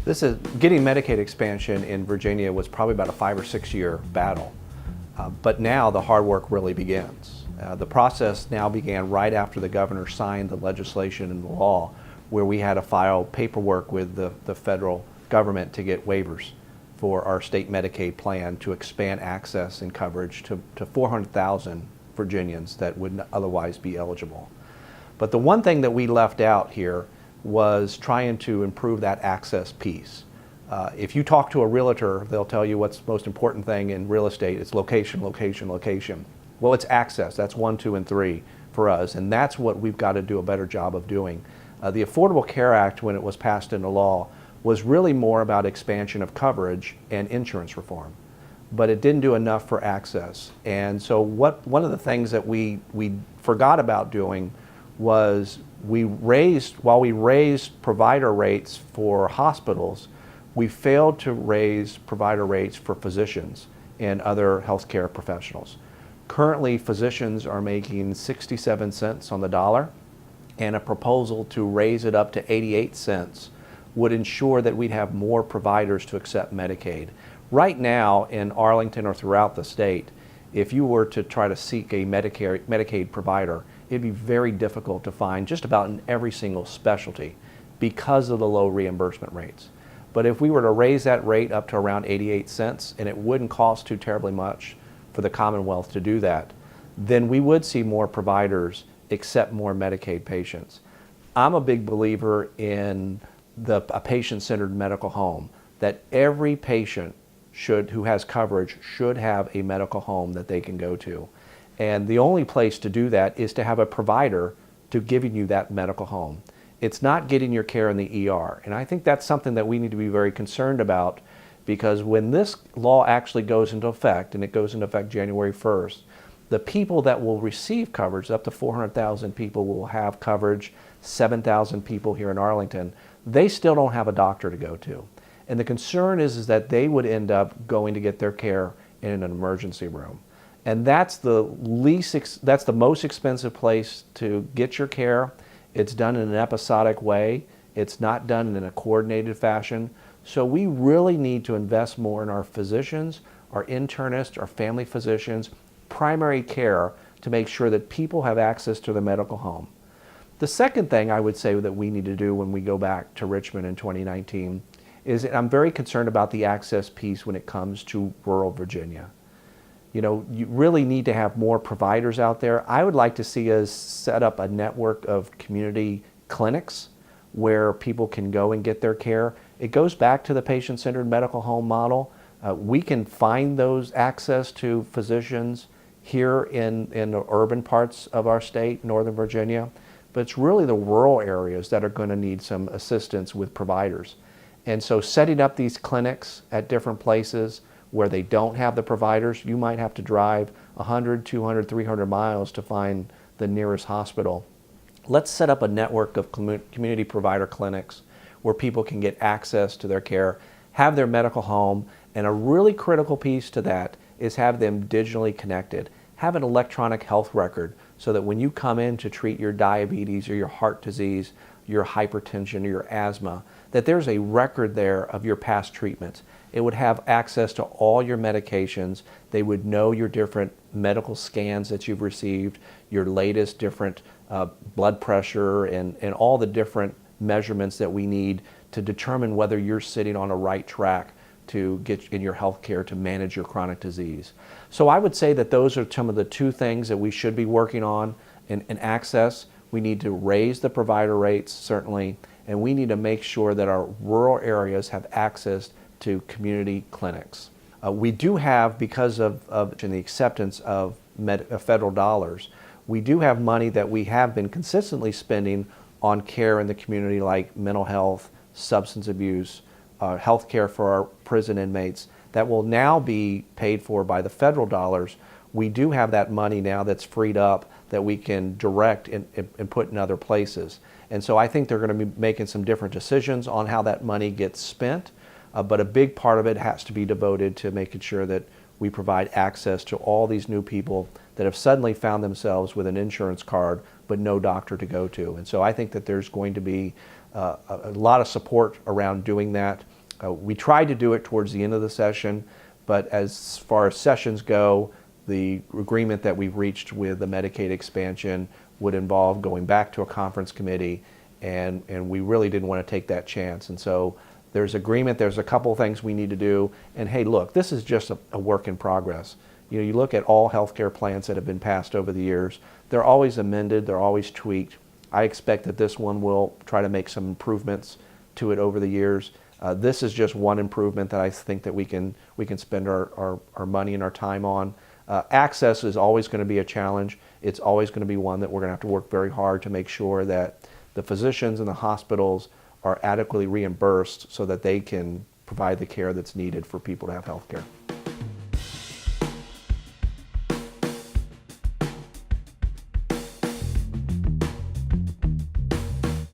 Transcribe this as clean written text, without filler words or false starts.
Getting Medicaid expansion in Virginia was probably about a 5 or 6 year battle. But now the hard work really begins. The process now began right after the governor signed the legislation and the law, where we had to file paperwork with the federal government to get waivers for our state Medicaid plan to expand access and coverage to 400,000 Virginians that wouldn't otherwise be eligible. But the one thing that we left out here was trying to improve that access piece. If you talk to a realtor, they'll tell you what's the most important thing in real estate. It's location, location, location. Well, it's access. That's 1, 2, and 3 for us, and that's what we've got to do a better job of doing. The Affordable Care Act, when it was passed into law, was really more about expansion of coverage and insurance reform, but it didn't do enough for access. And so one of the things that we forgot about doing was while we raised provider rates for hospitals, we failed to raise provider rates for physicians and other healthcare professionals. Currently, physicians are making 67 cents on the dollar, and a proposal to raise it up to 88 cents would ensure that we'd have more providers to accept Medicaid. Right now in Arlington or throughout the state, if you were to try to seek a Medicaid provider, it'd be very difficult to find just about in every single specialty because of the low reimbursement rates. But if we were to raise that rate up to around 88 cents, and it wouldn't cost too terribly much for the Commonwealth to do that, then we would see more providers accept more Medicaid patients. I'm a big believer in a patient-centered medical home, that every patient who has coverage should have a medical home that they can go to. And the only place to do that is to have a provider to giving you that medical home. It's not getting your care in the ER. And I think that's something that we need to be very concerned about, because when this law actually goes into effect, and it goes into effect January 1st, the people that will receive coverage, up to 400,000 people will have coverage, 7,000 people here in Arlington, they still don't have a doctor to go to. And the concern is that they would end up going to get their care in an emergency room. And that's the most expensive place to get your care. It's done in an episodic way. It's not done in a coordinated fashion. So we really need to invest more in our physicians, our internists, our family physicians, primary care, to make sure that people have access to the medical home. The second thing I would say that we need to do when we go back to Richmond in 2019 is I'm very concerned about the access piece when it comes to rural Virginia. You know, you really need to have more providers out there. I would like to see us set up a network of community clinics where people can go and get their care. It goes back to the patient-centered medical home model. We can find those access to physicians here in the urban parts of our state, Northern Virginia, but it's really the rural areas that are going to need some assistance with providers. And so setting up these clinics at different places where they don't have the providers, you might have to drive 100, 200, 300 miles to find the nearest hospital. Let's set up a network of community provider clinics where people can get access to their care, have their medical home, and a really critical piece to that is have them digitally connected. Have an electronic health record so that when you come in to treat your diabetes or your heart disease, your hypertension or your asthma, that there's a record there of your past treatments. It would have access to all your medications. They would know your different medical scans that you've received, your latest different blood pressure, and all the different measurements that we need to determine whether you're sitting on a right track to get in your health care to manage your chronic disease. So I would say that those are some of the two things that we should be working on in access. We need to raise the provider rates, certainly, and we need to make sure that our rural areas have access to community clinics. We do have, because of the acceptance of federal dollars, we do have money that we have been consistently spending on care in the community, like mental health, substance abuse, health care for our prison inmates, that will now be paid for by the federal dollars. We do have that money now that's freed up that we can direct and put in other places. And so I think they're going to be making some different decisions on how that money gets spent, but a big part of it has to be devoted to making sure that we provide access to all these new people that have suddenly found themselves with an insurance card but no doctor to go to. And so I think that there's going to be a lot of support around doing that. We tried to do it towards the end of the session, but as far as sessions go, the agreement that we've reached with the Medicaid expansion would involve going back to a conference committee, and we really didn't want to take that chance. And so there's agreement, there's a couple of things we need to do, and hey, look, this is just a work in progress. You know, you look at all healthcare plans that have been passed over the years, they're always amended, they're always tweaked. I expect that this one will try to make some improvements to it over the years. This is just one improvement that I think that we can spend our money and our time on. Access is always going to be a challenge. It's always going to be one that we're going to have to work very hard to make sure that the physicians and the hospitals are adequately reimbursed so that they can provide the care that's needed for people to have health care.